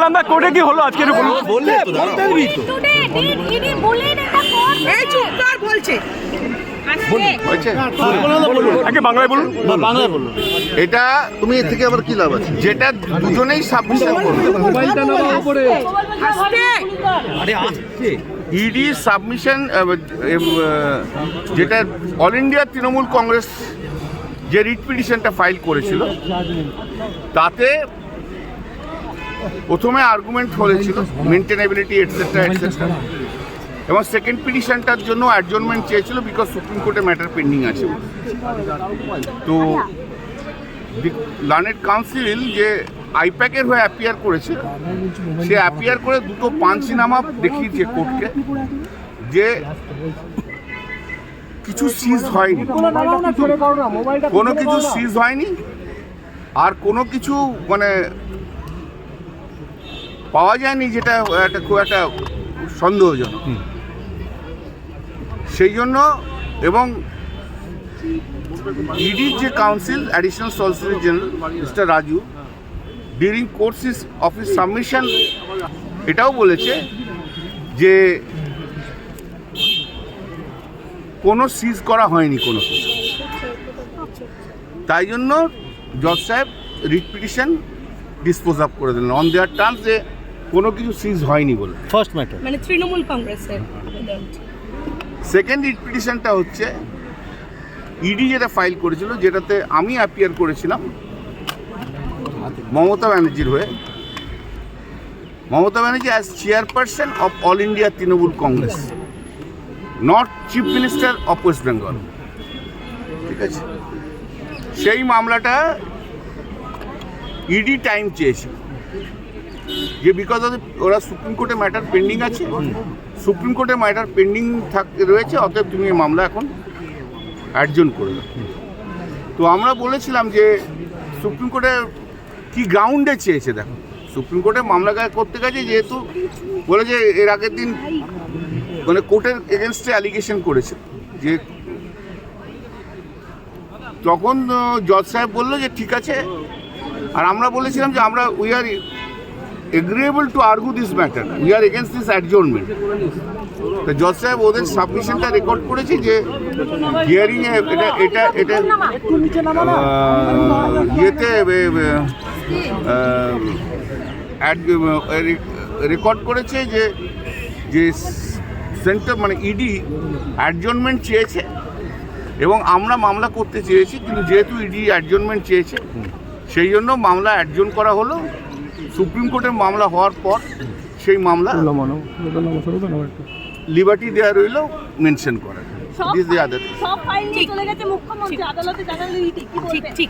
সালাম দা কোর্টে কি হলো আজকে বলুন। বাংলায় বলুন। বাংলায় বলুন। এটা তুমি এর থেকে আবার কি লাভ আছে? যেটা দুজনেই সাবমিশন করবে। ইডি সাবমিশন যেটা অল ইন্ডিয়া তৃণমূল কংগ্রেস যে রিট পিটিশনটা ফাইল করেছিল তাতে প্রথমে আর্গুমেন্ট হয়েছিল মেনটেনেবিলিটি এটসেট্রা এটসেট্রা, এবং সেকেন্ড পিটিশনটার জন্য অ্যাডজর্নমেন্ট চেয়েছিল বিকজ সুপ্রিম কোর্টে ম্যাটার পেন্ডিং আছে। তো লার্নেড কাউন্সিল যে আইপ্যাকের হয়ে অ্যাপিয়ার করেছে, সে অ্যাপিয়ার করে দুটো পাঞ্চিনামা দেখিয়েছে কোর্টকে যে কিছু সিজ হয়নি, কোনো কিছু সিজ হয়নি, আর কোনো কিছু মানে পাওয়া যায়নি যেটা খুব একটা সন্দেহজনক। সেই জন্য এবং ইডির যে council additional solicitor general mister Raju during course of his submission এটাও বলেছে যে কোনো সিজ করা হয়নি কোনো কিছু। তাই জন্য জজ সাহেব রিট পিটিশন ডিসপোজ আপ করে দিলেন অন দেয়ার টার্মস যে কোনো কিছু সিজ হয়নি বলে। ফার্স্ট ম্যাটার মানে তৃণমূল কংগ্রেসের। সেকেন্ড রিট পিটিশনটা হচ্ছে ইডি যেটা ফাইল করেছিল, যেটাতে আমি অ্যাপিয়ার করেছিলাম মমতা ব্যানার্জির হয়ে। Mamata Banerjee as chairperson of all India Trinamool Congress, not chief minister of West Bengal. ঠিক আছে, সেই মামলাটা ইডি টাইম চেয়েছিল যে বিকজ অফ ওরা সুপ্রিম কোর্টে ম্যাটার পেন্ডিং আছে, সুপ্রিম কোর্টে ম্যাটার পেন্ডিং রয়েছে, অতএব তুমি এই মামলা এখন অ্যাডজর্ন করে দাও। তো আমরা বলেছিলাম যে সুপ্রিম কোর্টে কি গ্রাউন্ডে চেয়েছে। দেখো, সুপ্রিম কোর্টে মামলা করতে গেছে যেহেতু বলে যে এর আগের দিন মানে কোর্টের এগেনস্টে অ্যালিগেশন করেছে, যে তখন জজ সাহেব বললো যে ঠিক আছে, আর আমরা বলেছিলাম যে আমরা we are agreeable to argue this matter, we are against this adjournment. তো জজ সাহেব ওদের সাবমিশনটা রেকর্ড করেছে যে হিয়ারিংয়ে এটা ইয়েতে রেকর্ড করেছে যে সেন্টার মানে ইডি অ্যাডজর্নমেন্ট চেয়েছে এবং আমরা মামলা করতে চেয়েছি, কিন্তু যেহেতু ইডি অ্যাডজর্নমেন্ট চেয়েছে সেই জন্য মামলা অ্যাডজর্ন করা হলো। সুপ্রিম কোর্টের মামলা হওয়ার পর সেই মামলা লিবার্টি দেওয়া রইল মেনশন করা। সব ফাইল নিয়ে চলে গেছে মুখ্যমন্ত্রী আদালতে জানালেন। ঠিক